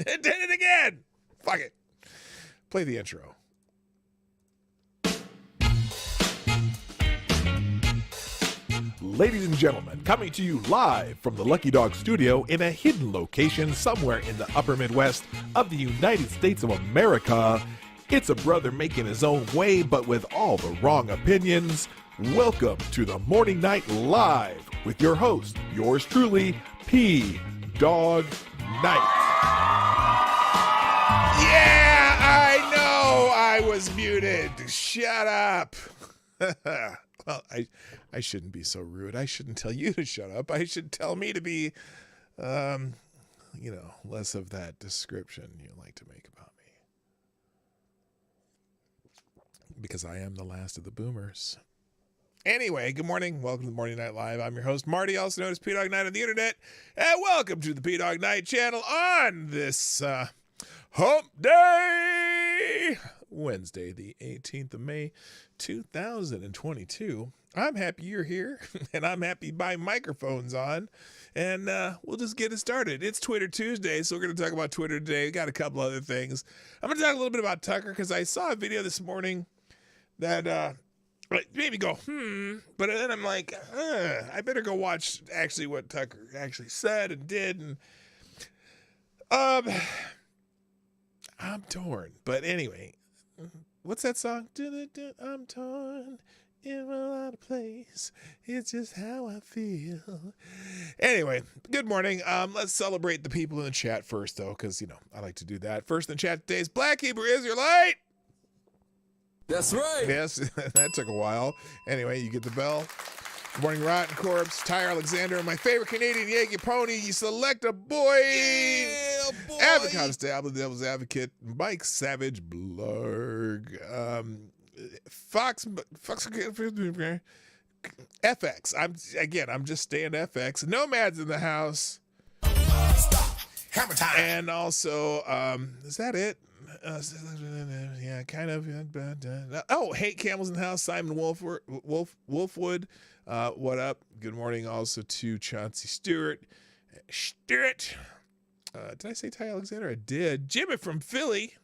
Did it again. Fuck it. Play the intro. Ladies and gentlemen, coming to you live from the Lucky Dog studio in a hidden location somewhere in the upper Midwest of the United States of America, it's a brother making his own way, but with all the wrong opinions. Welcome to the Morning Night Live with your host, yours truly, Dawg Knight. Yeah, I know I was muted. Shut up. Well, I shouldn't be so rude. I shouldn't tell you to shut up. I should tell me to be, less of that description you like to make about me. Because I am the last of the boomers. Anyway, good morning. Welcome to the Morning Night Live. I'm your host, Marty, also known as Dawg Knight on the internet. And welcome to the Dawg Knight Channel on this hump day, Wednesday, the 18th of May, 2022. I'm happy you're here, and I'm happy my microphone's on, and we'll just get it started. It's Twitter Tuesday, so we're going to talk about Twitter today. We got a couple other things. I'm going to talk a little bit about Tucker, because I saw a video this morning that made me go, but then I'm like, I better go watch actually what Tucker actually said and did, and I'm torn. But anyway, what's that song? I'm torn in a lot of place. It's just how I feel. Anyway, good morning. Let's celebrate the people in the chat first, though, because, I like to do that. First in the chat today is Black Hebrew Israelite. That's right. Yes, that took a while. Anyway, you get the bell. Good morning, Rotten Corpse, Ty Alexander, and my favorite Canadian Yankee pony, you select a boy. Yeah, boy. Avocado Stable, the Devil's Advocate, Mike Savage, Blarg, Fox, FX. I'm just staying FX. Nomads in the house. Stop. Hammer time. And also, is that it? Yeah, kind of. Oh, Hate Camels in the house. Simon Wolfwood. What up? Good morning also to Chauncey Stewart. Did I say Ty Alexander? I did. Jimmy from Philly,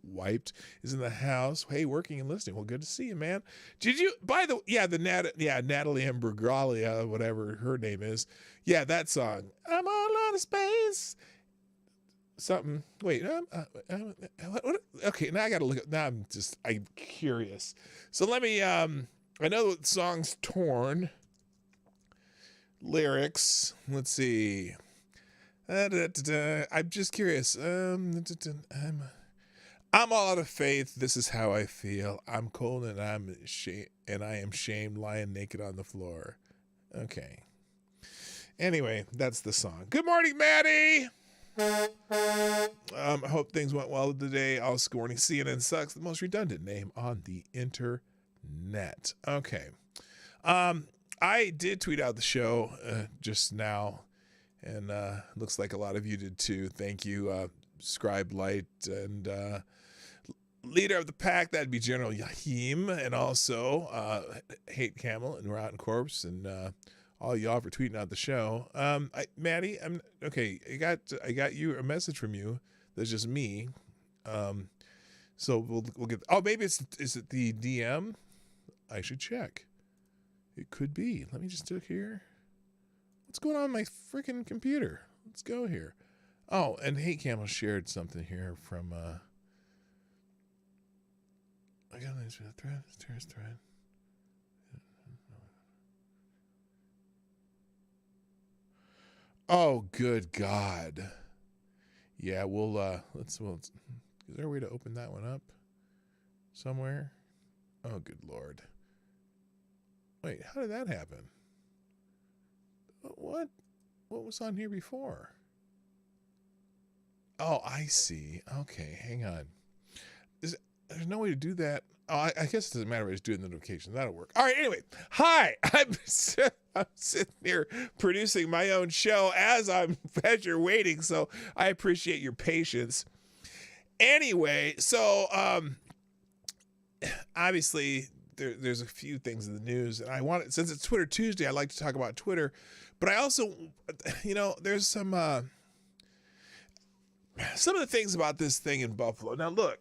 wiped, is in the house. Hey, working and listening. Well, good to see you, man. Did you, Natalie Imbruglia, whatever her name is. Yeah, that song. I'm all out of space. Something. Wait. What? Okay, now I got to look up. Now I'm curious. So let me, I know the song's Torn. Lyrics. Let's see. I'm just curious. I'm all out of faith. This is how I feel. I'm cold and I am shamed, lying naked on the floor. Okay. Anyway, that's the song. Good morning, Maddie. I hope things went well today. Also, good morning. CNN sucks. The most redundant name on the internet. Okay. I did tweet out the show just now, and looks like a lot of you did too. Thank you, Scribe Light and leader of the pack. That'd be General Yahim, and also Hate Camel and Rotten Corpse, and all y'all for tweeting out the show. Maddie, I'm okay. I got you a message from you. That's just me. So we'll get. Oh, maybe is it the DM? I should check. It could be. Let me just look here. What's going on with my freaking computer? Let's go here. Oh, and Hate Camel shared something here from. I got this thread. Oh, good God. Yeah, is there a way to open that one up somewhere? Oh, good Lord. Wait, how did that happen? What was on here before? Oh, I see. Okay, hang on. There's no way to do that. Oh, I guess it doesn't matter if I just do it in the notification. That'll work. All right, anyway. Hi. I'm sitting here producing my own show as you're waiting, so I appreciate your patience. Anyway, so obviously there's a few things in the news, and since it's Twitter Tuesday, I like to talk about Twitter, but I also, there's some some of the things about this thing in Buffalo. Now, look,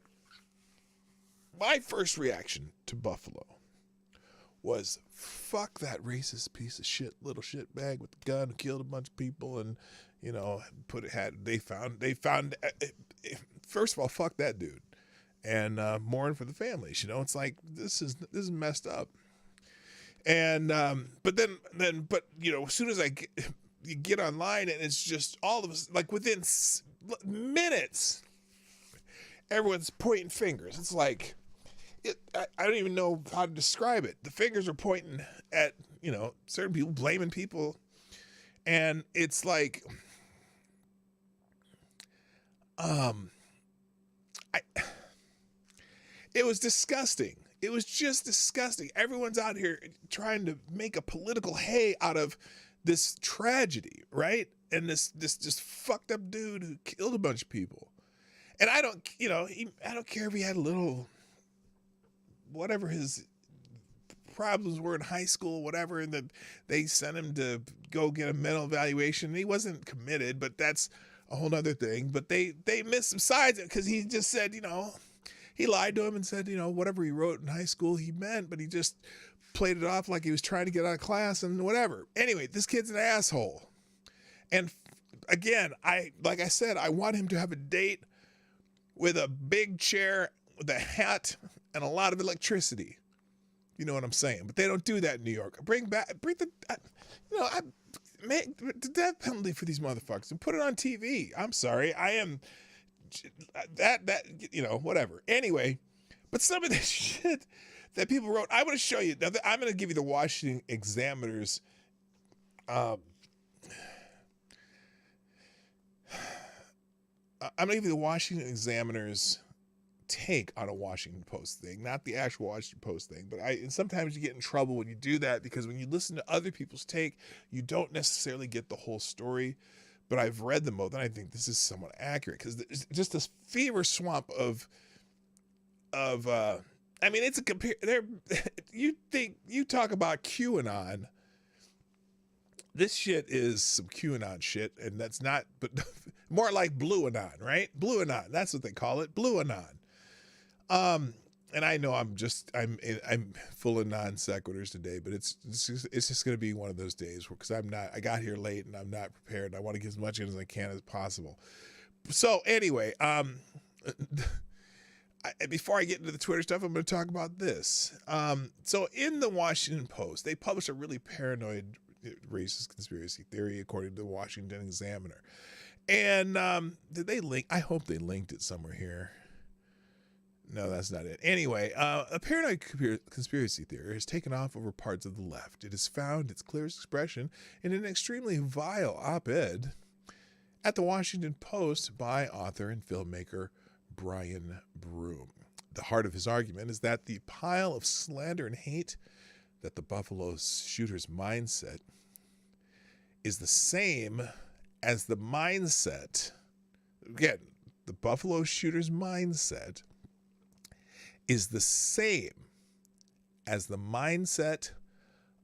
my first reaction to Buffalo was, fuck that racist piece of shit, little shit bag with the gun who killed a bunch of people and, you know, they found, first of all, fuck that dude. And mourn for the families, you know, it's like, this is messed up. And, but you know, as soon as you get online and it's just all of us, like within minutes, everyone's pointing fingers. It's like, I don't even know how to describe it. The fingers are pointing at, you know, certain people, blaming people. And it's like, it was disgusting. It was just disgusting. Everyone's out here trying to make a political hay out of this tragedy, right? And this just fucked up dude who killed a bunch of people. And I don't care if he had a little, whatever his problems were in high school, whatever, and then they sent him to go get a mental evaluation. He wasn't committed, but that's a whole other thing. But they missed some sides because he just said, you know, he lied to him and said, you know, whatever he wrote in high school he meant, but he just played it off like he was trying to get out of class and whatever. Anyway, this kid's an asshole. And again, like I said, I want him to have a date with a big chair with a hat and a lot of electricity. You know what I'm saying? But they don't do that in New York. Make the death penalty for these motherfuckers and put it on TV. I'm sorry. I am that, you know, whatever. Anyway, but some of this shit that people wrote, I want to show you. Now, I'm going to give you the Washington Examiner's I'm going to give you the Washington Examiner's take on a Washington Post thing, not the actual Washington Post thing. But and sometimes you get in trouble when you do that, because when you listen to other people's take, you don't necessarily get the whole story. But I've read them both, and I think this is somewhat accurate, because just this fever swamp of I mean, it's a compare. You talk about QAnon. This shit is some QAnon shit, and that's not, but more like Blue Anon, right? Blue Anon, that's what they call it, Blue Anon. And I know I'm full of non sequiturs today, but it's just going to be one of those days because I got here late and I'm not prepared. I want to get as much in as I can as possible. So anyway, before I get into the Twitter stuff, I'm going to talk about this. So in the Washington Post, they published a really paranoid racist conspiracy theory according to the Washington Examiner. And did they link? I hope they linked it somewhere here. No, that's not it. Anyway, a paranoid conspiracy theory has taken off over parts of the left. It has found its clearest expression in an extremely vile op-ed at the Washington Post by author and filmmaker Brian Broom. The heart of his argument is that the pile of slander and hate that the Buffalo shooter's mindset is the same as the mindset. Again, the Buffalo shooter's mindset is the same as the mindset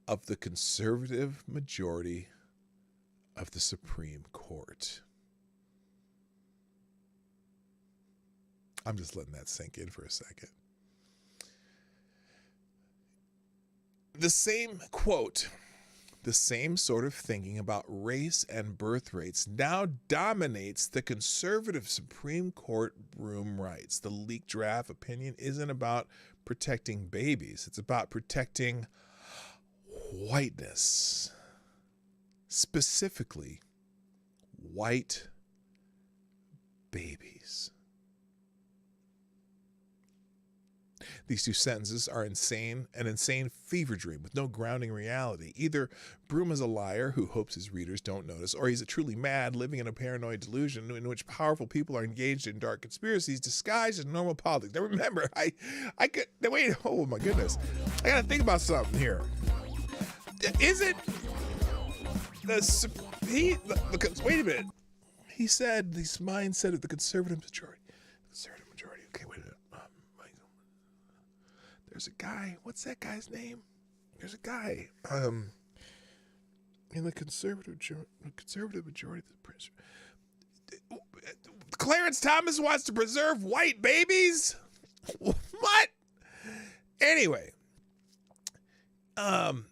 of the conservative majority of the Supreme Court. I'm just letting that sink in for a second. The same quote, the same sort of thinking about race and birth rates now dominates the conservative Supreme Court. Broom writes, the leaked draft opinion isn't about protecting babies. It's about protecting whiteness. Specifically, white babies. These two sentences are an insane fever dream with no grounding in reality. Either Broom is a liar who hopes his readers don't notice, or he's a truly mad living in a paranoid delusion in which powerful people are engaged in dark conspiracies disguised as normal politics. Now remember, oh my goodness. I gotta think about something here. Is it wait a minute. He said this mindset of the conservative majority. Okay, wait a minute. There's a guy. What's that guy's name? There's a guy. In the conservative majority of the Clarence Thomas wants to preserve white babies? What? Anyway, the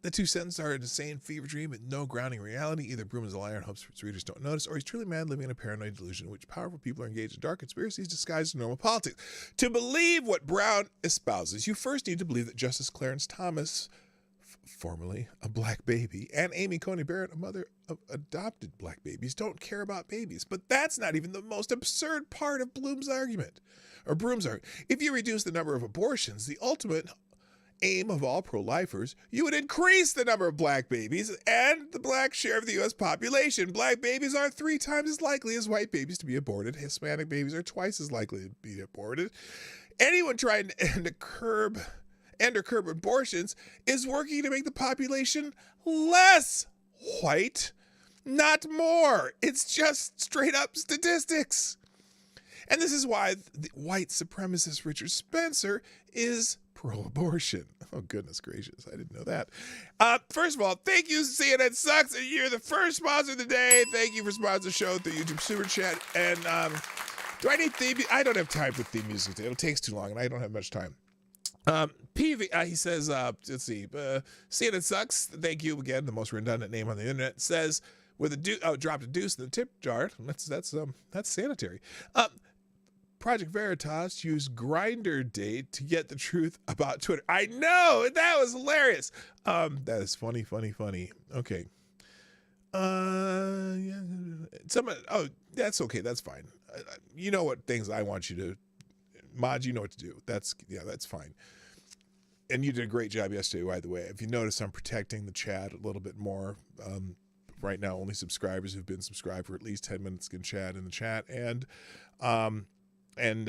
two sentences are an insane fever dream with no grounding in reality. Either Broom is a liar and hopes its readers don't notice, or he's truly mad living in a paranoid delusion in which powerful people are engaged in dark conspiracies disguised as normal politics. To believe what Brown espouses, you first need to believe that Justice Clarence Thomas, formerly a black baby, and Amy Coney Barrett, a mother of adopted black babies, don't care about babies. But that's not even the most absurd part of Broom's argument. If you reduce the number of abortions, the ultimate aim of all pro-lifers, you would increase the number of black babies and the black share of the U.S. population. Black babies are 3 times as likely as white babies to be aborted. Hispanic babies are twice as likely to be aborted. Anyone trying to end or curb abortions is working to make the population less white, not more. It's just straight up statistics. And this is why the white supremacist Richard Spencer is pro-abortion. Oh, goodness gracious. I didn't know that. First of all, thank you, CNN Sucks. You're the first sponsor of the day. Thank you for sponsoring the show through YouTube Super Chat. And do I need theme? I don't have time for theme music today. It takes too long, and I don't have much time. PV, he says, let's see, CNN Sucks. Thank you again. The most redundant name on the internet says, with a dropped a deuce in the tip jar. That's sanitary. Project Veritas used Grindr date to get the truth about Twitter. I know, that was hilarious. That is funny. Okay. Yeah. That's okay. That's fine. You know what things I want you to, Mod, you know what to do. That's fine. And you did a great job yesterday, by the way. If you notice, I'm protecting the chat a little bit more. Right now, only subscribers who've been subscribed for at least 10 minutes can chat in the chat. And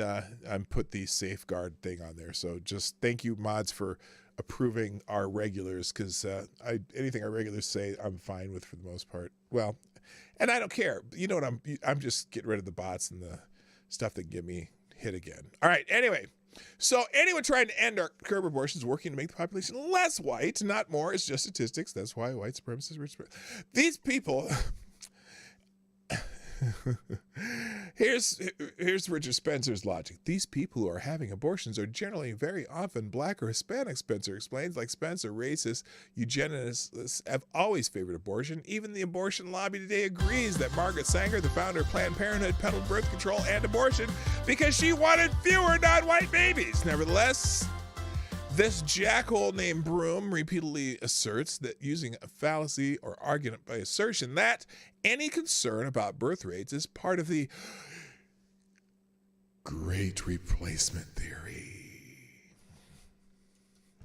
I put the safeguard thing on there. So just thank you, mods, for approving our regulars, because anything our regulars say, I'm fine with for the most part. Well, and I don't care. You know what? I'm just getting rid of the bots and the stuff that can get me hit again. All right. Anyway, so anyone trying to end or curb abortions is working to make the population less white, not more. It's just statistics. That's why white supremacists. These people. Here's Richard Spencer's logic. These people who are having abortions are generally very often black or Hispanic, Spencer explains. Like Spencer, racists, eugenicists have always favored abortion. Even the abortion lobby today agrees that Margaret Sanger, the founder of Planned Parenthood, peddled birth control and abortion because she wanted fewer non-white babies. Nevertheless, this jackhole named Broom repeatedly asserts that, using a fallacy or argument by assertion, that any concern about birth rates is part of the Great Replacement Theory.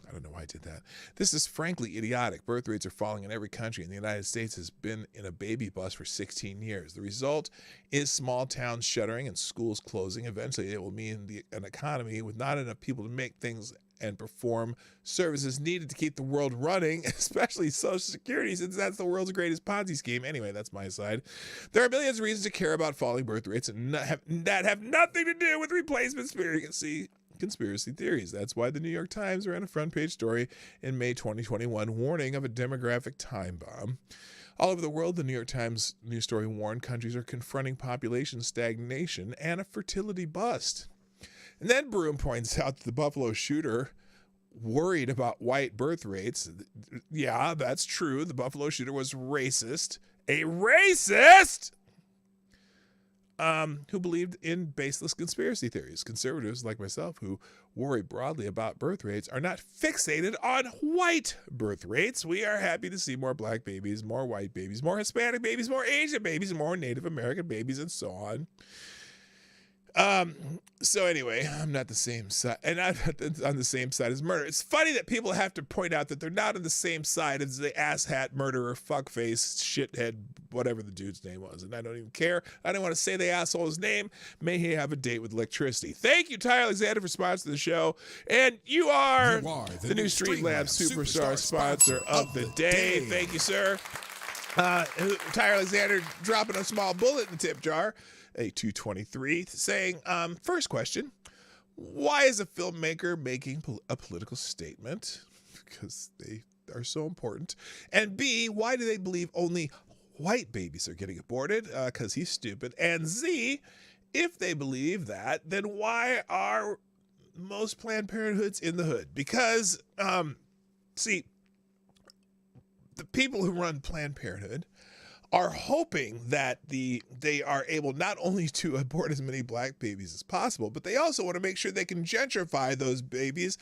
I don't know why I did that. This is frankly idiotic. Birth rates are falling in every country, and the United States has been in a baby bust for 16 years. The result is small towns shuttering and schools closing. Eventually, it will mean an economy with not enough people to make things and perform services needed to keep the world running, especially Social Security, since that's the world's greatest Ponzi scheme. Anyway, that's my side. There are millions of reasons to care about falling birth rates and that have nothing to do with replacement conspiracy theories. That's why the New York Times ran a front page story in May 2021 warning of a demographic time bomb. All over the world, the New York Times news story warned countries are confronting population stagnation and a fertility bust. And then Broom points out that the Buffalo shooter worried about white birth rates. Yeah, that's true. The Buffalo shooter was racist. A racist! Who believed in baseless conspiracy theories. Conservatives like myself who worry broadly about birth rates are not fixated on white birth rates. We are happy to see more black babies, more white babies, more Hispanic babies, more Asian babies, more Native American babies, and so on. So anyway, I'm not the same side, and I'm not on the same side as murder. It's funny that people have to point out that they're not on the same side as the asshat murderer, fuckface, shithead, whatever the dude's name was, and I don't even care. I don't want to say the asshole's name. May he have a date with electricity. Thank you, Ty Alexander, for sponsoring the show, and you are the new Streamlabs Superstar sponsor of the day. Thank you, sir. Ty Alexander dropping a small bullet in the tip jar. A 223 saying, first question, why is a filmmaker making a political statement? Because they are so important. And B, why do they believe only white babies are getting aborted because he's stupid. And Z, if they believe that, then why are most Planned Parenthoods in the hood? Because, see, the people who run Planned Parenthood are hoping that they are able not only to abort as many black babies as possible, but they also want to make sure they can gentrify those babies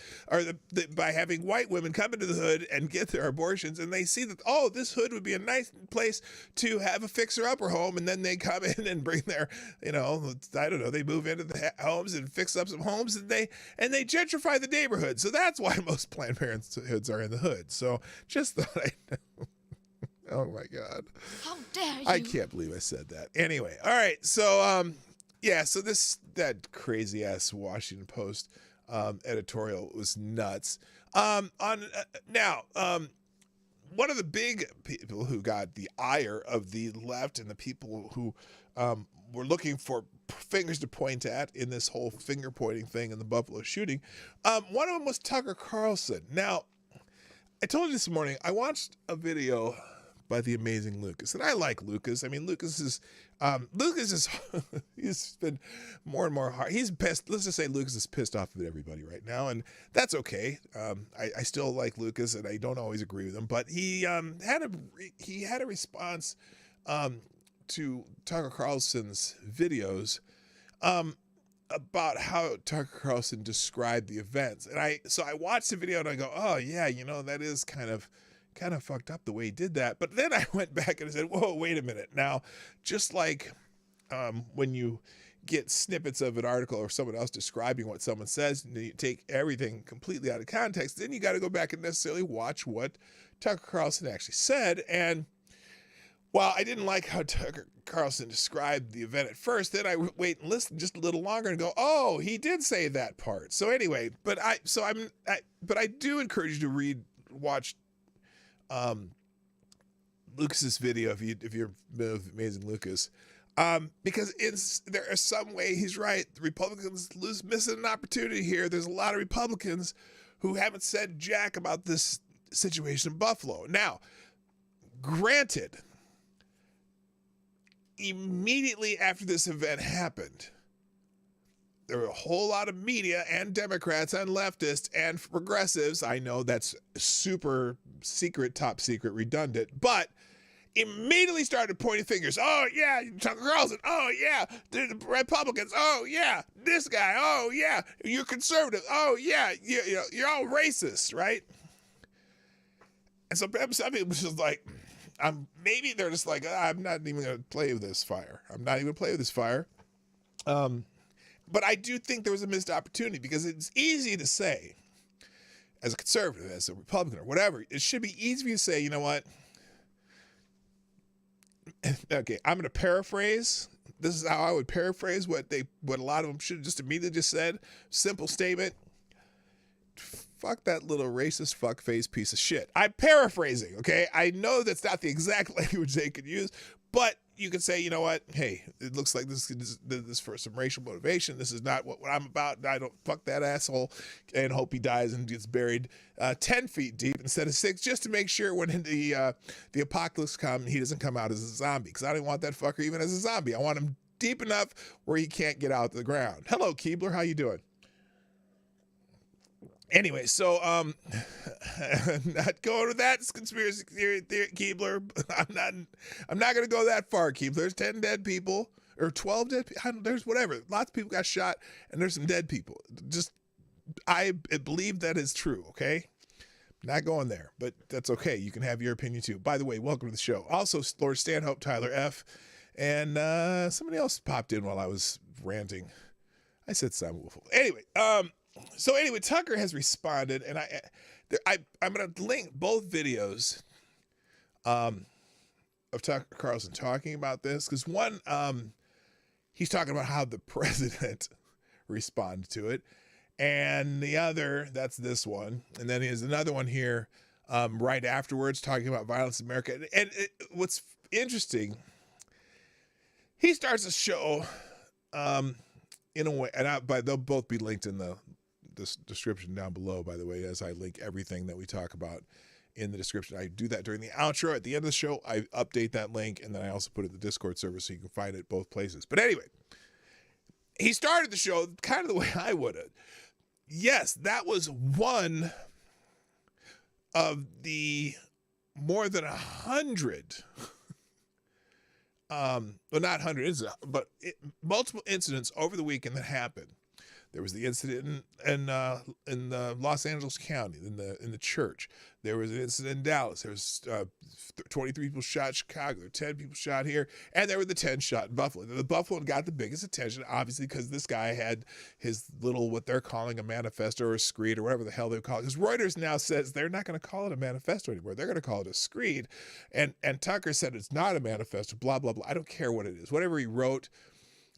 by having white women come into the hood and get their abortions. And they see that, oh, this hood would be a nice place to have a fixer-upper home. And then they come in and bring their, I don't know, they move into the homes and fix up some homes and they gentrify the neighborhood. So that's why most Planned Parenthoods are in the hood. So just thought I'd oh my God. How dare you? I can't believe I said that. Anyway, all right. So, so that crazy ass Washington Post editorial was nuts. One of the big people who got the ire of the left and the people who were looking for fingers to point at in this whole finger pointing thing in the Buffalo shooting, one of them was Tucker Carlson. Now, I told you this morning, I watched a video by the amazing Lucas. And I like Lucas. I mean, Lucas is, he's been more and more hard. He's pissed. Let's just say Lucas is pissed off at everybody right now. And that's okay. I still like Lucas and I don't always agree with him, but he had a response to Tucker Carlson's videos about how Tucker Carlson described the events. And I watched the video and I go, oh yeah, that is kind of fucked up the way he did that. But then I went back and I said, whoa, wait a minute. Now, just like when you get snippets of an article or someone else describing what someone says, and you take everything completely out of context, then you got to go back and necessarily watch what Tucker Carlson actually said. And while I didn't like how Tucker Carlson described the event at first, then I wait and listen just a little longer and go, oh, he did say that part. So anyway, but I do encourage you to watch Lucas's video if you're amazing Lucas, because there is some way he's right. The Republicans missing an opportunity here. There's a lot of Republicans who haven't said jack about this situation in Buffalo. Now, granted, immediately after this event happened, there were a whole lot of media and Democrats and leftists and progressives. I know that's super secret, top secret, redundant, but immediately started pointing fingers. Oh yeah, Tucker Carlson. Oh yeah, the Republicans. Oh yeah, this guy. Oh yeah, you're conservative. Oh yeah, you're all racist, right? And so some people just like, maybe they're just like, I'm not even going to play with this fire. I'm not even going to play with this fire. But I do think there was a missed opportunity because it's easy to say, as a conservative, as a Republican, or whatever, it should be easy for you to say, you know what? Okay, I'm going to paraphrase. This is how I would paraphrase what a lot of them should have just immediately just said. Simple statement. Fuck that little racist fuckface piece of shit. I'm paraphrasing, okay? I know that's not the exact language they could use, but you could say, you know what? Hey, it looks like this for some racial motivation. This is not what I'm about. I don't fuck that asshole and hope he dies and gets buried 10 feet deep instead of 6, just to make sure when the apocalypse comes, he doesn't come out as a zombie, because I don't want that fucker even as a zombie. I want him deep enough where he can't get out of the ground. Hello, Keebler. How you doing? Anyway, so not going with that conspiracy theory, Keebler. I'm not going to go that far, Keebler. There's 10 dead people or 12 dead people. There's whatever. Lots of people got shot, and there's some dead people. Just I believe that is true. Okay, not going there, but that's okay. You can have your opinion too. By the way, welcome to the show. Also, Lord Stanhope, Tyler F, and somebody else popped in while I was ranting. I said Sam Wolf. Anyway, So anyway, Tucker has responded, and I'm going to link both videos of Tucker Carlson talking about this, because one, he's talking about how the president responded to it, and the other, that's this one, and then he has another one here right afterwards talking about violence in America. And what's interesting, he starts a show in a way, and they'll both be linked in this description down below, by the way, as I link everything that we talk about in the description. I do that during the outro. At the end of the show, I update that link, and then I also put it in the Discord server so you can find it both places. But anyway, he started the show kind of the way I would have. Yes, that was one of the more than 100, well, not 100, but multiple incidents over the weekend that happened. There was the incident in Los Angeles County in the church. There was an incident in Dallas. There was 23 people shot in Chicago. There were 10 people shot here, and there were the 10 shot in Buffalo. The Buffalo got the biggest attention, obviously, because this guy had his little, what they're calling a manifesto or a screed or whatever the hell they call it. Because Reuters now says they're not going to call it a manifesto anymore. They're going to call it a screed. And Tucker said it's not a manifesto, blah, blah, blah. I don't care what it is. Whatever he wrote,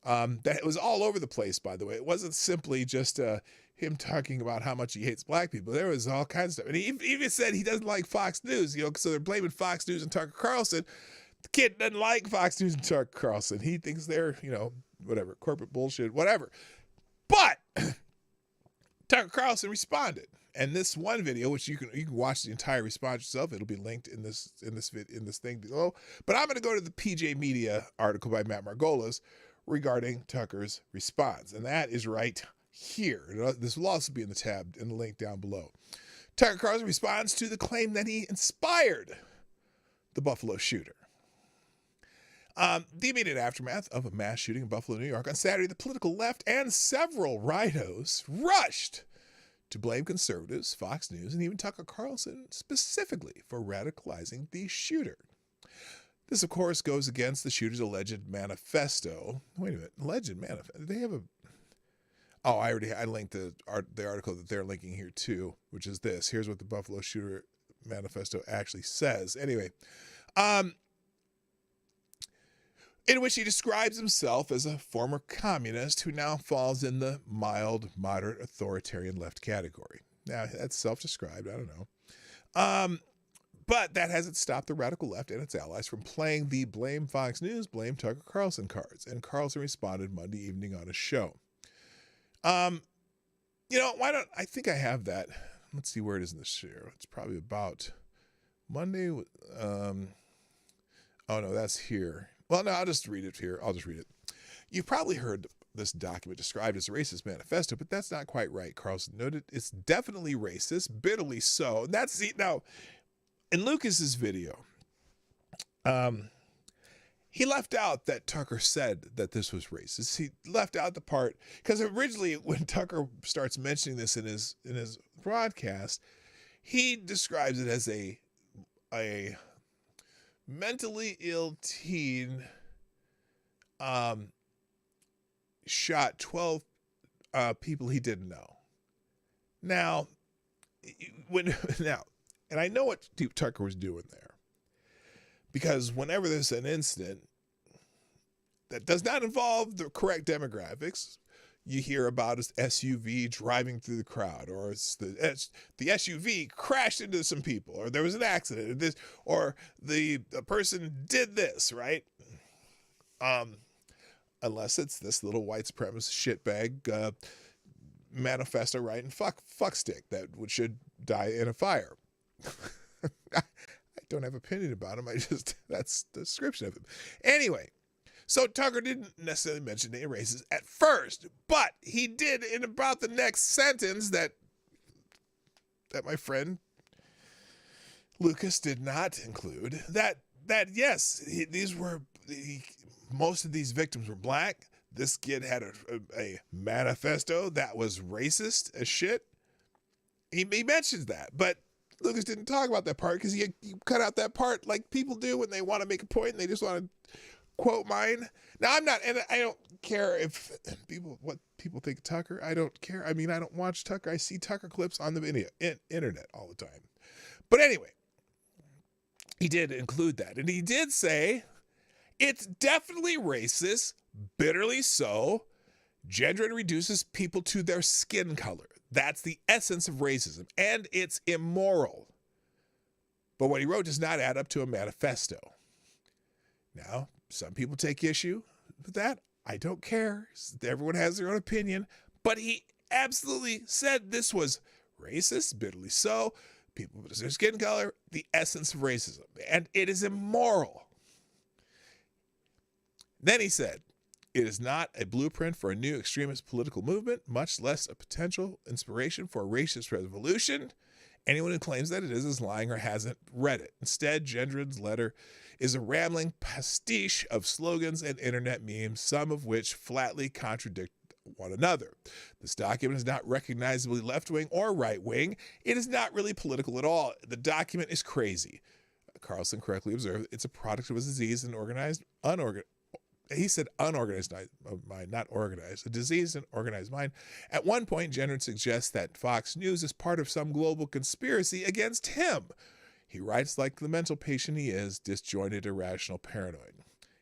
that it was all over the place, by the way. It wasn't simply just him talking about how much he hates black people. There was all kinds of stuff. And he even said he doesn't like Fox News, so they're blaming Fox News and Tucker Carlson. The kid doesn't like Fox News and Tucker Carlson. He thinks they're, whatever, corporate bullshit, whatever. But Tucker Carlson responded. And this one video, which you can watch the entire response yourself, it'll be linked in this thing below. But I'm going to go to the PJ Media article by Matt Margolis regarding Tucker's response. And that is right here. This will also be in the tab in the link down below. Tucker Carlson responds to the claim that he inspired the Buffalo shooter. The immediate aftermath of a mass shooting in Buffalo, New York on Saturday, the political left and several rhinos rushed to blame conservatives, Fox News, and even Tucker Carlson specifically for radicalizing the shooter. This, of course, goes against the shooter's alleged manifesto. Wait a minute, alleged manifesto? They have a... Oh, I linked the article that they're linking here too, which is this. Here's what the Buffalo shooter manifesto actually says. Anyway, in which he describes himself as a former communist who now falls in the mild, moderate, authoritarian left category. Now, that's self-described. I don't know. But that hasn't stopped the radical left and its allies from playing the blame Fox News, blame Tucker Carlson cards. And Carlson responded Monday evening on a show. Why don't, I think I have that. Let's see where it is in the show. It's probably about Monday. Oh no, that's here. Well, no, I'll just read it here. I'll just read it. You've probably heard this document described as a racist manifesto, but that's not quite right, Carlson noted. It's definitely racist, bitterly so. Now, in Lucas's video, he left out that Tucker said that this was racist. He left out the part because originally when Tucker starts mentioning this in his broadcast, he describes it as a mentally ill teen shot 12 people he didn't know. Now, and I know what Tucker was doing there, because whenever there's an incident that does not involve the correct demographics, you hear about an SUV driving through the crowd, or it's the SUV crashed into some people, or there was an accident, or the person did this, right? Unless it's this little white supremacist shitbag manifesto writing fuck stick that should die in a fire. I don't have an opinion about him. That's the description of him. Anyway, so Tucker didn't necessarily mention any races at first, but he did in about the next sentence that my friend Lucas did not include. That yes, most of these victims were black. This kid had a manifesto that was racist as shit. He mentions that, but Lucas didn't talk about that part because he cut out that part like people do when they want to make a point and they just want to quote mine. Now, I don't care what people think of Tucker. I don't care. I mean, I don't watch Tucker. I see Tucker clips on the internet all the time. But anyway, he did include that. And he did say, it's definitely racist, bitterly so. Gender reduces people to their skin color. That's the essence of racism, and it's immoral. But what he wrote does not add up to a manifesto. Now, some people take issue with that. I don't care. Everyone has their own opinion. But he absolutely said this was racist, bitterly so, people because of their skin color, the essence of racism. And it is immoral. Then he said, it is not a blueprint for a new extremist political movement, much less a potential inspiration for a racist revolution. Anyone who claims that it is lying or hasn't read it. Instead, Gendron's letter is a rambling pastiche of slogans and internet memes, some of which flatly contradict one another. This document is not recognizably left-wing or right-wing. It is not really political at all. The document is crazy. Carlson correctly observed it's a product of a disease and he said unorganized mind, not organized. A diseased and organized mind. At one point, Gendron suggests that Fox News is part of some global conspiracy against him. He writes like the mental patient he is, disjointed, irrational, paranoid.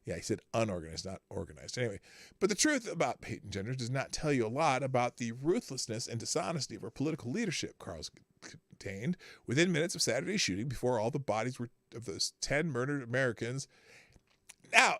Yeah, he said unorganized, not organized. Anyway, but the truth about Peyton Gendron does not tell you a lot about the ruthlessness and dishonesty of our political leadership, Carlson contained within minutes of Saturday's shooting before all the bodies were of those 10 murdered Americans. Now,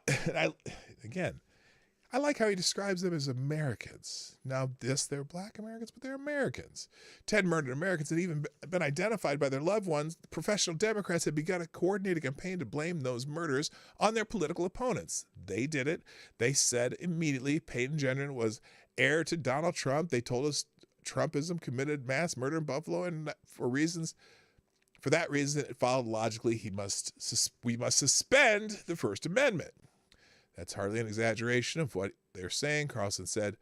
I like how he describes them as Americans. Now, they're black Americans, but they're Americans. 10 murdered Americans had even been identified by their loved ones. Professional Democrats had begun a coordinated campaign to blame those murders on their political opponents. They did it. They said immediately Peyton Gendron was heir to Donald Trump. They told us Trumpism committed mass murder in Buffalo, and for that reason, it followed logically we must suspend the First Amendment. That's hardly an exaggeration of what they're saying, Carlson said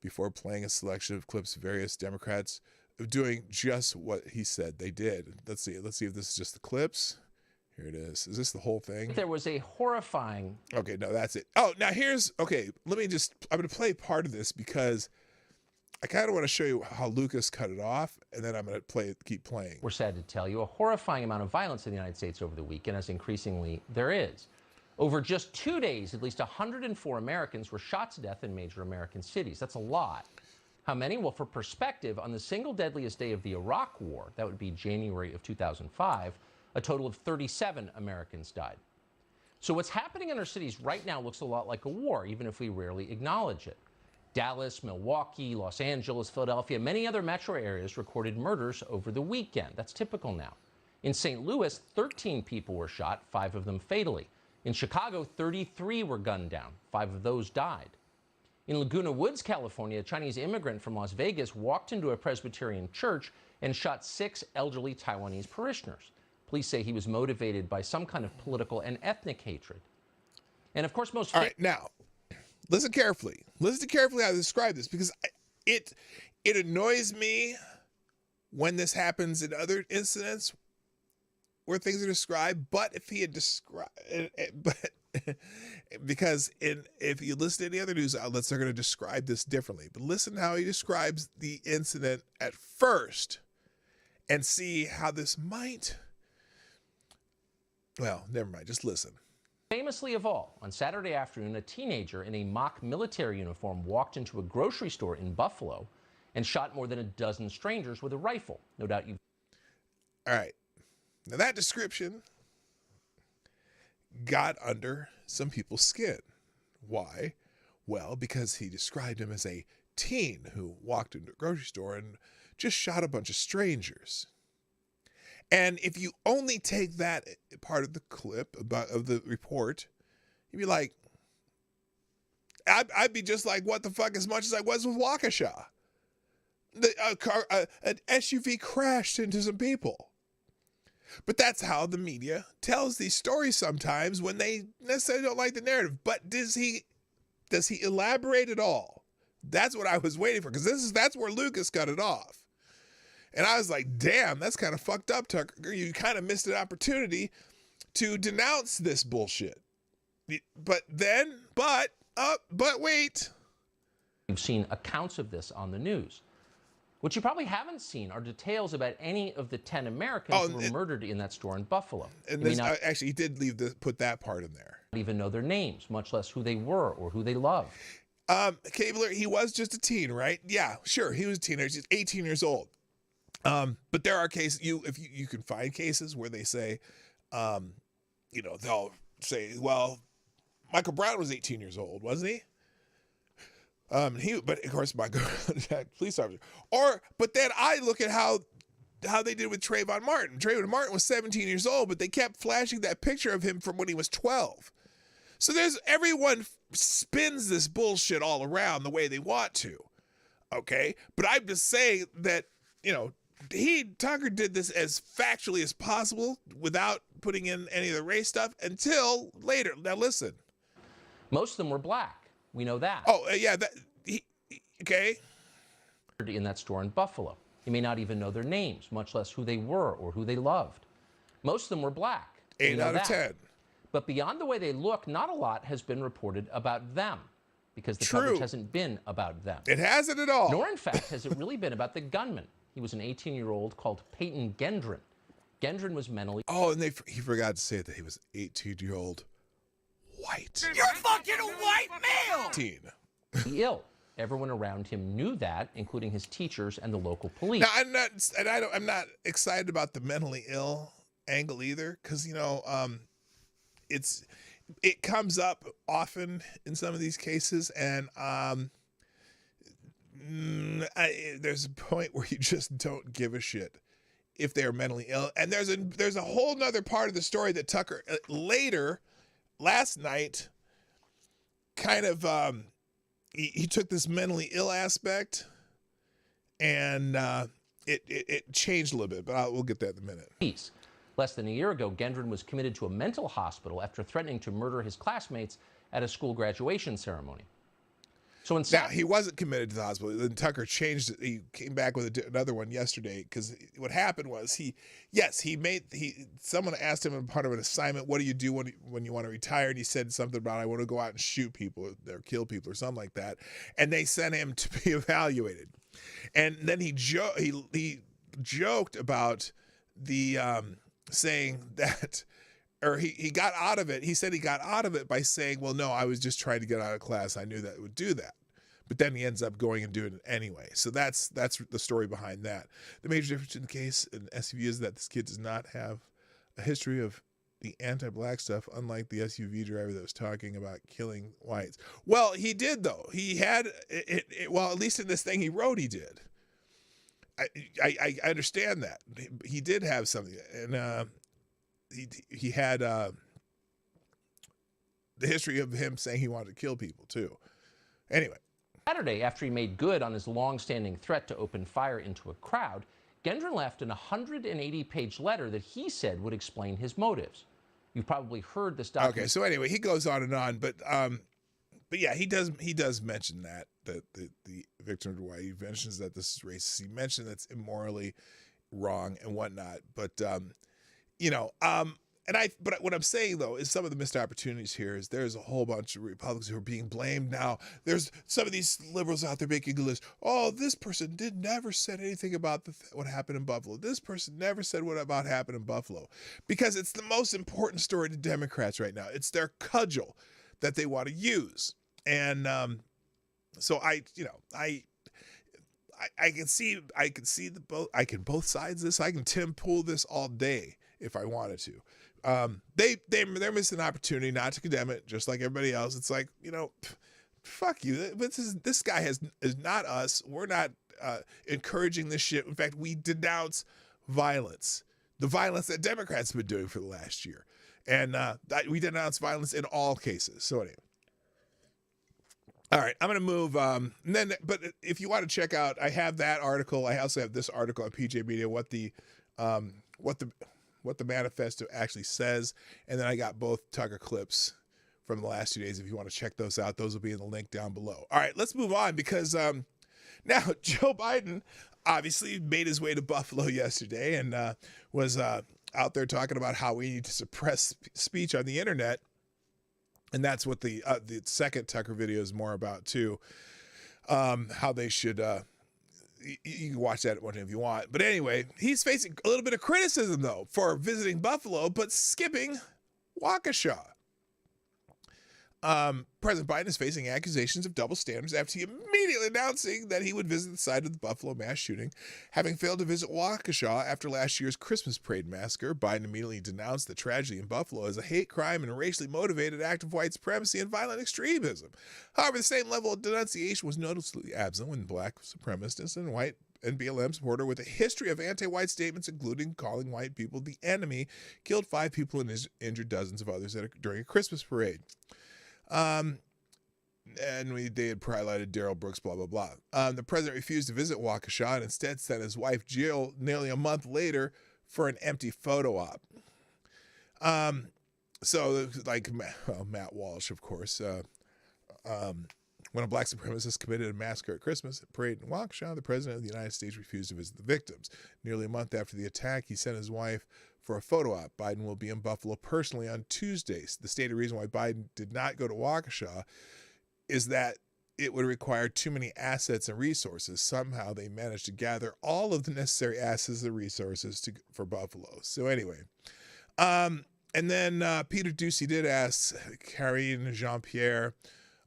before playing a selection of clips of various Democrats doing just what he said they did. Let's see if this is just the clips. Here it is. Is this the whole thing? There was a horrifying... Okay, no, that's it. Oh, now I'm going to play part of this because I kind of want to show you how Lucas cut it off, and then I'm going to keep playing. We're sad to tell you, a horrifying amount of violence in the United States over the weekend, as increasingly there is. Over just 2 days, at least 104 Americans were shot to death in major American cities. That's a lot. How many? Well, for perspective, on the single deadliest day of the Iraq War, that would be January of 2005, a total of 37 Americans died. So what's happening in our cities right now looks a lot like a war, even if we rarely acknowledge it. Dallas, Milwaukee, Los Angeles, Philadelphia, many other metro areas recorded murders over the weekend. That's typical now. In St. Louis, 13 people were shot, 5 of them fatally. In Chicago, 33 were gunned down. 5 of those died. In Laguna Woods, California, a Chinese immigrant from Las Vegas walked into a Presbyterian church and shot 6 elderly Taiwanese parishioners. Police say he was motivated by some kind of political and ethnic hatred. And of course, All right, now, listen carefully. Listen carefully how I describe this, because it annoys me when this happens in other incidents where things are described, but if he had described, because if you listen to any other news outlets, they're going to describe this differently. But listen to how he describes the incident at first and see how this might, well, never mind, just listen. Famously of all, on Saturday afternoon, a teenager in a mock military uniform walked into a grocery store in Buffalo and shot more than a dozen strangers with a rifle. No doubt you... All right. Now, that description got under some people's skin. Why? Well, because he described him as a teen who walked into a grocery store and just shot a bunch of strangers. And if you only take that part of the clip of the report, you'd be like, I'd be just like, what the fuck, as much as I was with Waukesha. An SUV crashed into some people. But that's how the media tells these stories sometimes when they necessarily don't like the narrative. But does he elaborate at all? That's what I was waiting for, because that's where Lucas cut it off. And I was like, damn, that's kind of fucked up, Tucker. You kind of missed an opportunity to denounce this bullshit. But wait. You've seen accounts of this on the news. What you probably haven't seen are details about any of the 10 Americans who were murdered in that store in Buffalo. And actually, he did put that part in there. Not even know their names, much less who they were or who they loved. Cabler, he was just a teen, right? Yeah, sure, he was a teenager. He's 18 years old. But there are cases, if you can find cases where they say, they'll say, well, Michael Brown was 18 years old, wasn't he? But of course, Michael, police officer. But then I look at how how they did with Trayvon Martin. Trayvon Martin was 17 years old, but they kept flashing that picture of him from when he was 12. So everyone spins this bullshit all around the way they want to. Okay? But I'm just saying that, Tucker did this as factually as possible without putting in any of the race stuff until later. Now listen. Most of them were black. We know that. Oh, yeah. Okay. In that store in Buffalo. You may not even know their names, much less who they were or who they loved. Most of them were black. 8 out of 10. But beyond the way they look, not a lot has been reported about them because the True. coverage hasn't been about them. It hasn't at all. Nor, in fact, has it really been about the gunman. He was an 18-year-old called Peyton Gendron. Gendron was mentally... Oh, and he forgot to say that he was 18-year-old white. You're fucking a white male! Teen. ill. Everyone around him knew that, including his teachers and the local police. Now, I'm not excited about the mentally ill angle either, because it comes up often in some of these cases, and there's a point where you just don't give a shit if they're mentally ill. And there's a whole nother part of the story that Tucker later last night kind of he took this mentally ill aspect and it changed a little bit, but we'll get that in a minute. Peace. Less than a year ago, Gendron was committed to a mental hospital after threatening to murder his classmates at a school graduation ceremony. So now, he wasn't committed to the hospital. Then Tucker changed it. He came back with another one yesterday because what happened was someone asked him as part of an assignment, what do you do when you want to retire? And he said something about, I want to go out and shoot people or kill people or something like that. And they sent him to be evaluated. And then he joked about the saying that, or he got out of it. He said he got out of it by saying, well, no, I was just trying to get out of class. I knew that it would do that. But then he ends up going and doing it anyway. So that's the story behind that. The major difference in the case in SUV is that this kid does not have a history of the anti-black stuff, unlike the SUV driver that was talking about killing whites. Well, he did, though. He had it well, at least in this thing he wrote, he did. I understand that. He did have something. And he had the history of him saying he wanted to kill people, too. Anyway. Saturday, after he made good on his long-standing threat to open fire into a crowd, Gendron left an 180-page letter that he said would explain his motives. You've probably heard this document. Okay, so anyway, he goes on and on, but yeah, he does mention that the victim of Hawaii, he mentions that this is racist. He mentioned that's immorally wrong and whatnot, but but what I'm saying, though, is some of the missed opportunities here is there's a whole bunch of Republicans who are being blamed now. There's some of these liberals out there making a list. Oh, this person never said anything about what happened in Buffalo. This person never said what happened in Buffalo. Because it's the most important story to Democrats right now. It's their cudgel that they want to use. And so I can see both sides of this. I can Tim Pool this all day if I wanted to. They're missing an opportunity not to condemn it, just like everybody else. It's like, fuck you. This guy is not us. We're not encouraging this shit. In fact, we denounce violence, the violence that Democrats have been doing for the last year, and we denounce violence in all cases. So anyway. All right, I'm going to move. But if you want to check out, I have that article. I also have this article on PJ Media, what the manifesto actually says, and then I got both Tucker clips from the last 2 days. If you want to check those out, those will be in the link down below. All right, let's move on because now Joe Biden obviously made his way to Buffalo yesterday and was out there talking about how we need to suppress speech on the internet. And that's what the second Tucker video is more about, too, how they should you can watch that one if you want. But anyway, he's facing a little bit of criticism, though, for visiting Buffalo, but skipping Waukesha. President Biden is facing accusations of double standards after he immediately announcing that he would visit the site of the Buffalo mass shooting. Having failed to visit Waukesha after last year's Christmas parade massacre, Biden immediately denounced the tragedy in Buffalo as a hate crime and a racially motivated act of white supremacy and violent extremism. However, the same level of denunciation was noticeably absent when black supremacists and white and BLM supporter with a history of anti-white statements, including calling white people the enemy, killed 5 people and injured dozens of others during a Christmas parade. And they had highlighted Daryl Brooks, blah, blah, blah. The president refused to visit Waukesha and instead sent his wife Jill nearly a month later for an empty photo op. So, like, Matt Walsh, of course, when a black supremacist committed a massacre at Christmas parade in Waukesha, the president of the United States refused to visit the victims. Nearly a month after the attack, he sent his wife for a photo op. Biden will be in Buffalo personally on Tuesday. The stated reason why Biden did not go to Waukesha is that it would require too many assets and resources. Somehow they managed to gather all of the necessary assets and resources for Buffalo. So anyway, and then Peter Ducey did ask Karine Jean-Pierre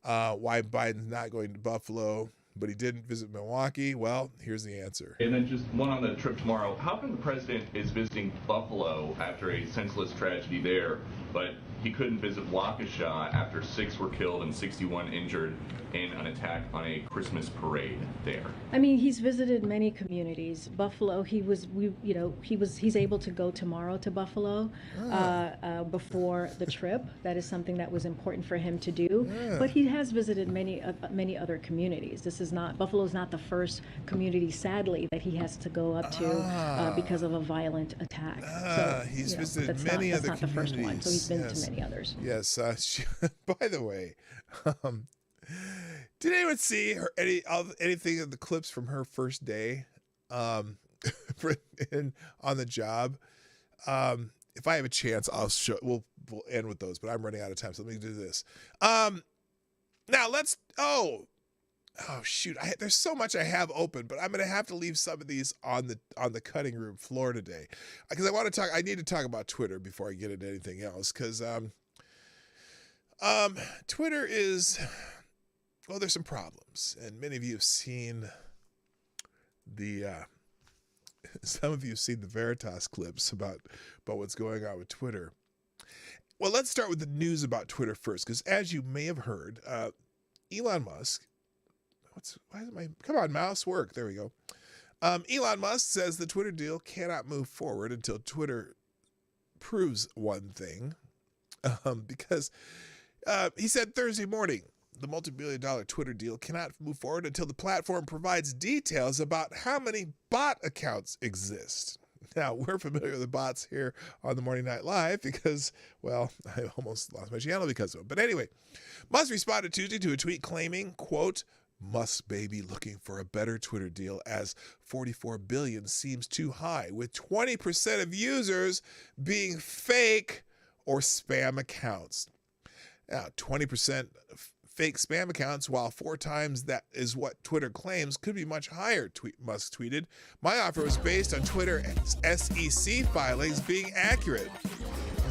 why Biden's not going to Buffalo, but he didn't visit Milwaukee. Well, here's the answer. And then just one on the trip tomorrow. How come the president is visiting Buffalo after a senseless tragedy there, but he couldn't visit Waukesha after 6 were killed and 61 injured in an attack on a Christmas parade there? I mean, he's visited many communities. Buffalo, he's able to go tomorrow to Buffalo before the trip. That is something that was important for him to do. But he has visited many other communities. Buffalo's not the first community, sadly, that he has to go up to because of a violent attack. So he's visited many other communities. That's not the first one. So he's been to many others. Yes. By the way, did anyone see anything of the clips from her first day on the job? If I have a chance, I'll show. We'll end with those, but I'm running out of time, so let me do this. Now let's. Oh shoot! There's so much I have open, but I'm gonna have to leave some of these on the cutting room floor today because I want to talk. I need to talk about Twitter before I get into anything else because Twitter is. Well, there's some problems, and many of you have seen some of you have seen the Veritas clips about what's going on with Twitter. Well, let's start with the news about Twitter first, because as you may have heard, Elon Musk, come on, mouse, work, there we go. Elon Musk says the Twitter deal cannot move forward until Twitter proves one thing, because he said Thursday morning, the multi-billion-dollar Twitter deal cannot move forward until the platform provides details about how many bot accounts exist. Now, we're familiar with the bots here on the Morning Night Live because, well, I almost lost my channel because of them. But anyway, Musk responded Tuesday to a tweet claiming, quote, Musk baby looking for a better Twitter deal as 44 billion seems too high, with 20% of users being fake or spam accounts. Now, 20% fake spam accounts, while 4 times that is what Twitter claims, could be much higher, Musk tweeted. My offer was based on Twitter SEC filings being accurate.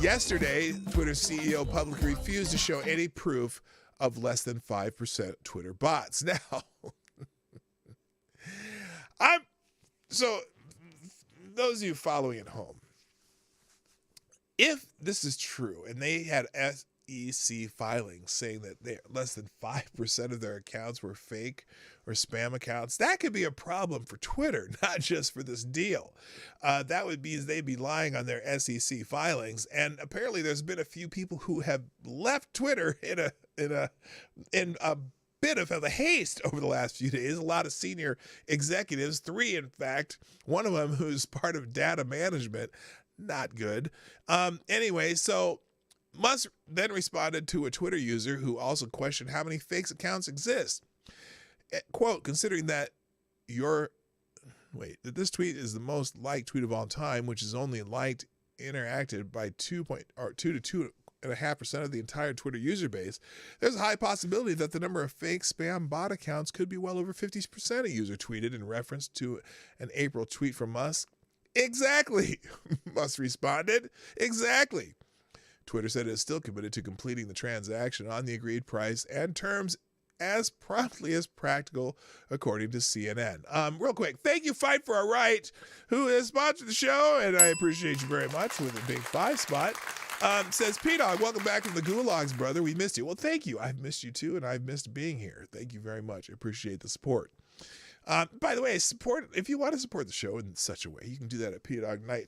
Yesterday, Twitter's CEO publicly refused to show any proof of less than 5% Twitter bots. Now, so those of you following at home, if this is true, and they had SEC filings saying that less than 5% of their accounts were fake or spam accounts, that could be a problem for Twitter, not just for this deal. That would be they'd be lying on their SEC filings. And apparently there's been a few people who have left Twitter in a bit of a haste over the last few days. A lot of senior executives, 3 in fact, one of them who's part of data management, not good. Anyway, so Musk then responded to a Twitter user who also questioned how many fake accounts exist. Quote, considering that this tweet is the most liked tweet of all time, which is only liked, interacted by 2 to 2.5% of the entire Twitter user base, there's a high possibility that the number of fake spam bot accounts could be well over 50%, a user tweeted in reference to an April tweet from Musk. Exactly, Musk responded. Exactly. Twitter said it is still committed to completing the transaction on the agreed price and terms as promptly as practical, according to CNN. Real quick, thank you, Fight for Our Right, who has sponsored the show, and I appreciate you very much with a big 5 spot. Says, P-Dog, welcome back from the gulags, brother. We missed you. Well, thank you. I've missed you too, and I've missed being here. Thank you very much. I appreciate the support. By the way, if you want to support the show in such a way, you can do that at Dawg Knight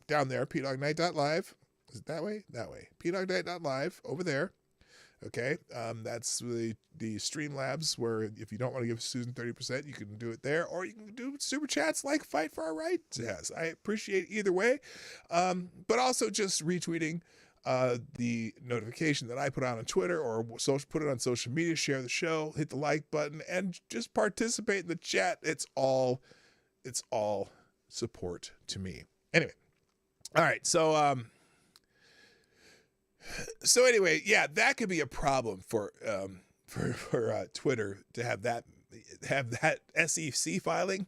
down there, pdognight.live. Is it that way? That way. pdognight.live over there. Okay. That's the Streamlabs where if you don't want to give Susan 30%, you can do it there, or you can do super chats like Fight for Our Rights. Yes, I appreciate either way. But also just retweeting the notification that I put on Twitter or put it on social media, share the show, hit the like button, and just participate in the chat. It's all support to me. Anyway. All right. So anyway, yeah, that could be a problem for Twitter to have that SEC filing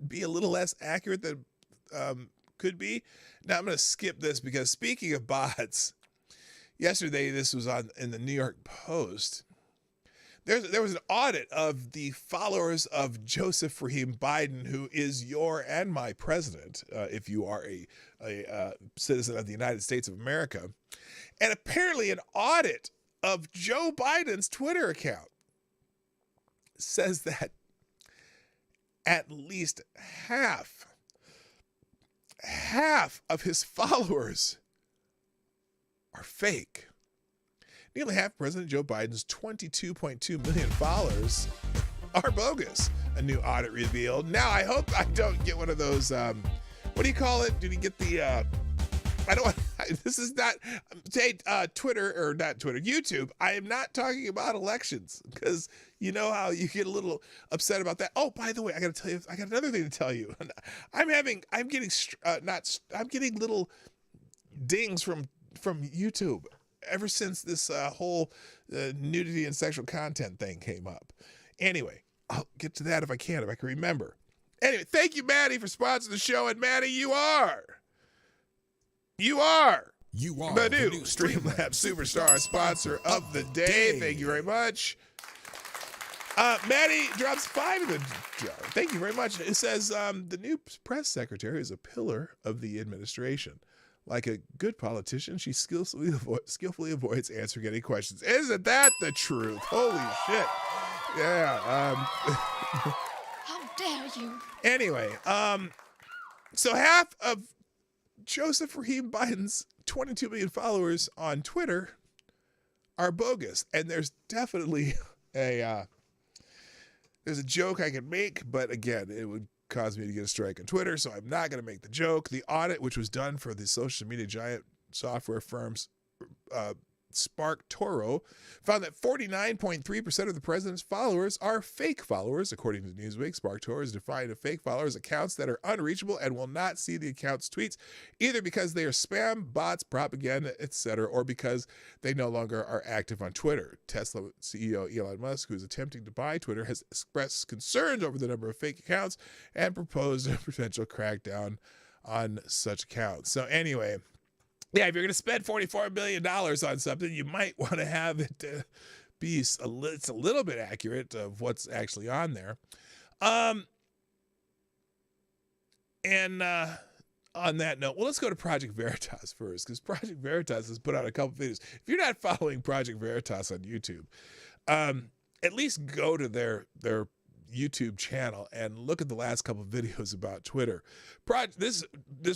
be a little less accurate than could be. Now I'm going to skip this because speaking of bots, yesterday this was in the New York Post. There was an audit of the followers of Joseph Rahim Biden, who is your and my president, if you are a citizen of the United States of America. And apparently an audit of Joe Biden's Twitter account says that at least half of his followers are fake. Nearly half President Joe Biden's 22.2 million followers are bogus, a new audit revealed. Now, I hope I don't get one of those, what do you call it? Did he get the, this is not, Twitter, or not Twitter, YouTube. I am not talking about elections because you know how you get a little upset about that. Oh, by the way, I got to tell you, I got another thing to tell you. I'm getting little dings from YouTube ever since this whole nudity and sexual content thing came up. Anyway, I'll get to that if I can remember. Anyway, thank you, Maddie, for sponsoring the show. And Maddie, you are the new Streamlabs Superstar sponsor of the day. Thank you very much. Maddie drops 5 in the jar. Thank you very much. It says the new press secretary is a pillar of the administration. Like a good politician, she skillfully avoids answering any questions. Isn't that the truth? Holy shit. Yeah. How dare you? Anyway, so half of Joseph Rahim Biden's 22 million followers on Twitter are bogus. And there's definitely there's a joke I can make, but again, it would cause me to get a strike on Twitter, so I'm not going to make the joke. The audit, which was done for the social media giant software firm's Spark Toro, found that 49.3% of the president's followers are fake followers. According to Newsweek, Spark Toro has defined a fake follower as accounts that are unreachable and will not see the account's tweets, either because they are spam, bots, propaganda, etc., or because they no longer are active on Twitter. Tesla CEO Elon Musk, who is attempting to buy Twitter, has expressed concerns over the number of fake accounts and proposed a potential crackdown on such accounts. So anyway, yeah, if you're going to spend $44 billion on something, you might want to have it be it's a little bit accurate of what's actually on there. And on that note, well, let's go to Project Veritas first, because Project Veritas has put out a couple videos. If you're not following Project Veritas on YouTube, at least go to their YouTube channel and look at the last couple of videos about Twitter. This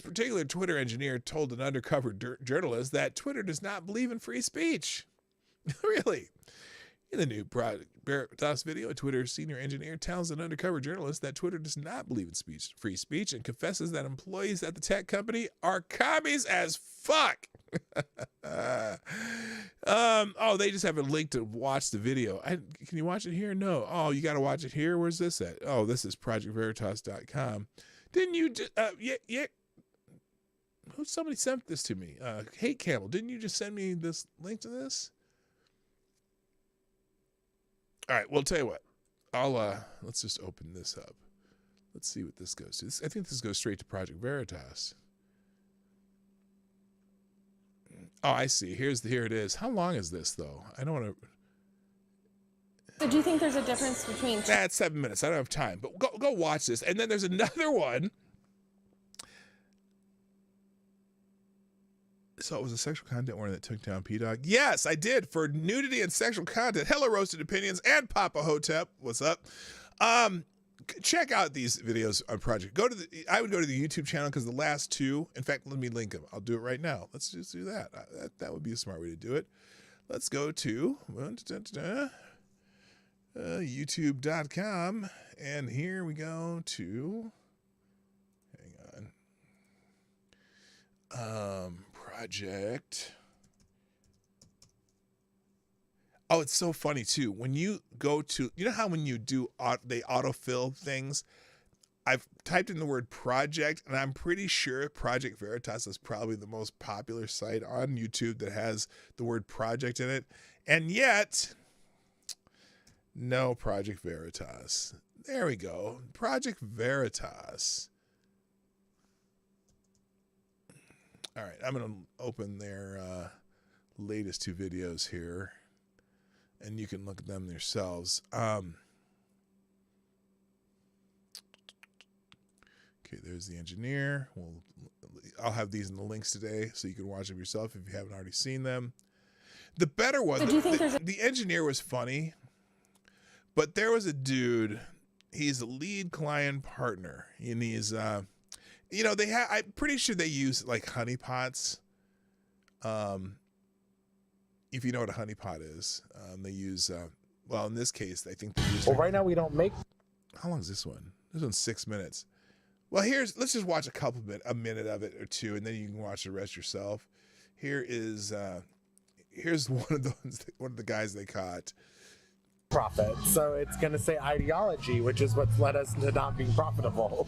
particular Twitter engineer told an undercover journalist that Twitter does not believe in free speech. Really? In the new Project Veritas video, a Twitter senior engineer tells an undercover journalist that Twitter does not believe in free speech and confesses that employees at the tech company are commies as fuck. They just have a link to watch the video. Can you watch it here? No. Oh, you got to watch it here. Where's this at? Oh, this is projectveritas.com. Didn't you just, somebody sent this to me. Hey, Campbell, didn't you just send me this link to this? All right, well, I'll tell you what. Let's just open this up. Let's see what this goes to. I think this goes straight to Project Veritas. Oh, I see. Here it is. How long is this, though? I don't want to. So do you think there's a difference between? It's 7 minutes. I don't have time, but go watch this. And then there's another one. So it was a sexual content warning that took down P-Dog. Yes, I did, for nudity and sexual content. Hello, Roasted Opinions and Papa Hotep. What's up? check out these videos on Project. I would go to the YouTube channel because the last two, in fact, let me link them. I'll do it right now. Let's just do that. That would be a smart way to do it. Let's go to youtube.com, and here we go to, hang on, Project. Oh, it's so funny too. When you go to, you know how when you do, they autofill things? I've typed in the word project, and I'm pretty sure Project Veritas is probably the most popular site on YouTube that has the word project in it. And yet, no Project Veritas. There we go. Project Veritas. All right, I'm going to open their latest two videos here, and you can look at them yourselves. Okay, there's the engineer. I'll have these in the links today so you can watch them yourself if you haven't already seen them. The better one, the engineer was funny, but there was a dude, he's a lead client partner, and he's, you know, I'm pretty sure they use like honeypots. If you know what a honeypot is, they use, well, in this case, I think they use. Well, right now we don't make. How long is this one? This one's 6 minutes. Well, let's just watch a minute of it or two, and then you can watch the rest yourself. Here's one of the guys they caught. Profit. So it's going to say ideology, which is what's led us to not being profitable.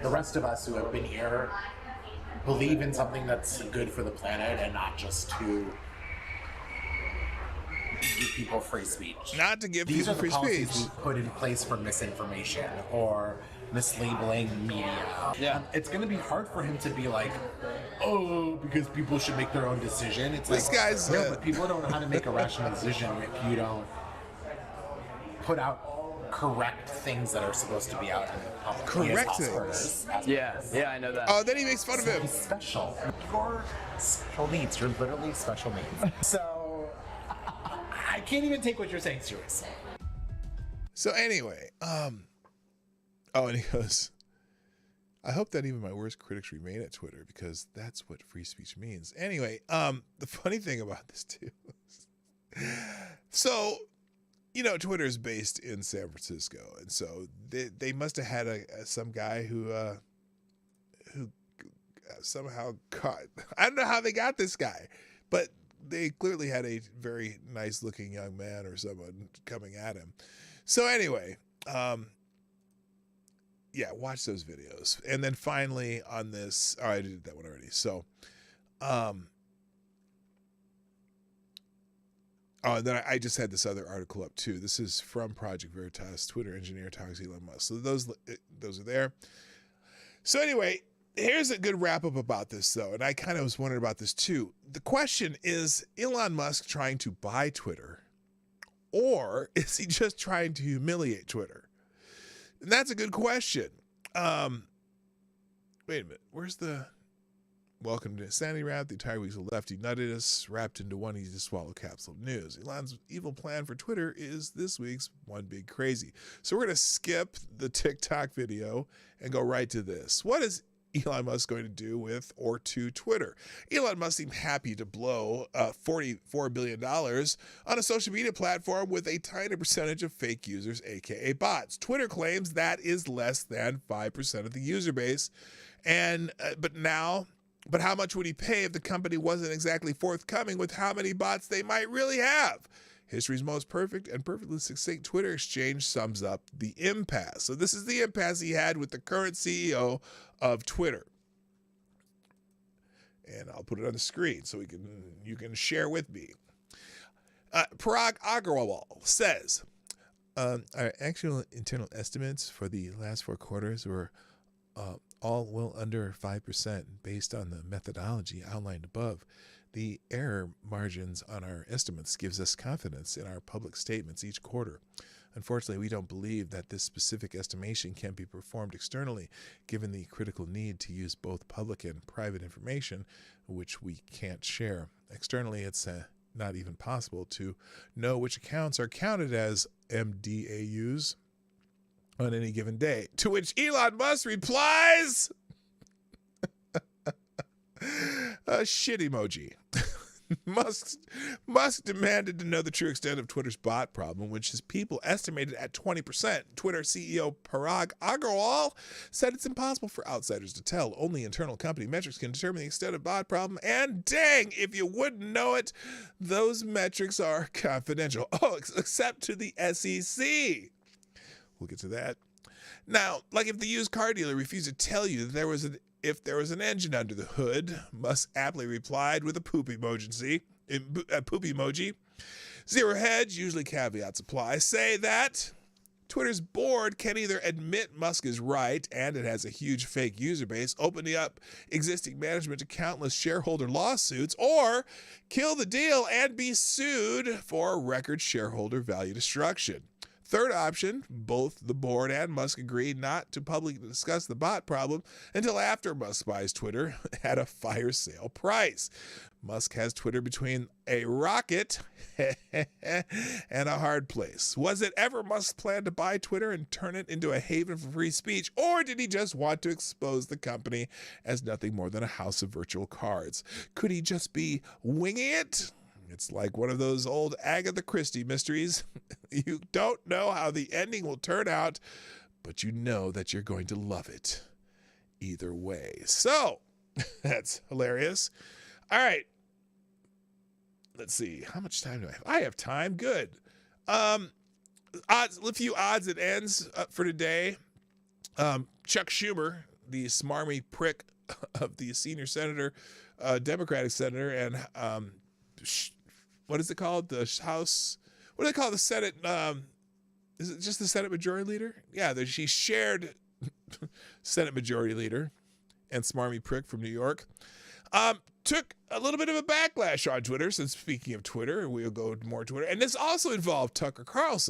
The rest of us who have been here believe in something that's good for the planet and not just to give people free speech. Not to give These people are the free policies speech. we put in place for misinformation or mislabeling media. Yeah. It's going to be hard for him to be like, oh, because people should make their own decision. It's This like, guy's, no, but people don't know how to make a rational decision if you don't put out correct things that are supposed to be out in the public. Correct things. Yeah, I know that. Oh, then he makes fun of him. He's special. You're special needs. You're literally special needs. So I can't even take what you're saying seriously. So anyway, oh, and he goes, I hope that even my worst critics remain at Twitter because that's what free speech means. Anyway, the funny thing about this too, so, you know, Twitter is based in San Francisco, and so they must have had some guy who somehow caught. I don't know how they got this guy, but they clearly had a very nice looking young man or someone coming at him. So anyway, yeah, watch those videos. And then finally on this, oh, I did that one already. So, oh, and then I just had this other article up too. This is from Project Veritas. Twitter engineer talks Elon Musk. So those are there. So anyway, here's a good wrap up about this though. And I kind of was wondering about this too. The question is Elon Musk trying to buy Twitter, or is he just trying to humiliate Twitter? And that's a good question. Wait a minute. Where's the welcome to Insanity Wrap? The entire week's lefty nutted us, wrapped into one easy to swallow capsule of news. Elon's evil plan for Twitter is this week's one big crazy. So we're going to skip the TikTok video and go right to this. What is Elon Musk going to do with or to Twitter? Elon Musk seemed happy to blow $44 billion on a social media platform with a tiny percentage of fake users, aka bots. Twitter claims that is less than 5% of the user base. And but how much would he pay if the company wasn't exactly forthcoming with how many bots they might really have? History's most perfect and perfectly succinct Twitter exchange sums up the impasse. So this is the impasse he had with the current CEO of Twitter. And I'll put it on the screen so you can share with me. Parag Agrawal says, our actual internal estimates for the last 4 quarters were all well under 5% based on the methodology outlined above. The error margins on our estimates gives us confidence in our public statements each quarter. Unfortunately, we don't believe that this specific estimation can be performed externally, given the critical need to use both public and private information, which we can't share. Externally, it's not even possible to know which accounts are counted as MDAUs on any given day. To which Elon Musk replies, a shit emoji. Musk demanded to know the true extent of Twitter's bot problem, which his people estimated at 20%. Twitter CEO Parag Agrawal said it's impossible for outsiders to tell. Only internal company metrics can determine the extent of bot problem. And dang, if you wouldn't know it, those metrics are confidential. Oh, except to the SEC. We'll get to that. Now, like if the used car dealer refused to tell you that if there was an engine under the hood, Musk aptly replied with a poop emoji. Zero hedge, usually caveats apply, say that Twitter's board can either admit Musk is right and it has a huge fake user base, opening up existing management to countless shareholder lawsuits, or kill the deal and be sued for record shareholder value destruction. Third option, both the board and Musk agreed not to publicly discuss the bot problem until after Musk buys Twitter at a fire sale price. Musk has Twitter between a rocket and a hard place. Was it ever Musk's plan to buy Twitter and turn it into a haven for free speech, or did he just want to expose the company as nothing more than a house of virtual cards? Could he just be winging it? It's like one of those old Agatha Christie mysteries. You don't know how the ending will turn out, but you know that you're going to love it either way. So, that's hilarious. All right. Let's see. How much time do I have? I have time. Good. A few odds and ends for today. Chuck Schumer, the smarmy prick of the senior senator, Democratic senator, and what is it called? The House. What do they call the Senate? Is it just the Senate Majority Leader? Yeah, she shared Senate Majority Leader and smarmy prick from New York. Took a little bit of a backlash on Twitter. Since speaking of Twitter, we'll go more Twitter. And this also involved Tucker Carlson.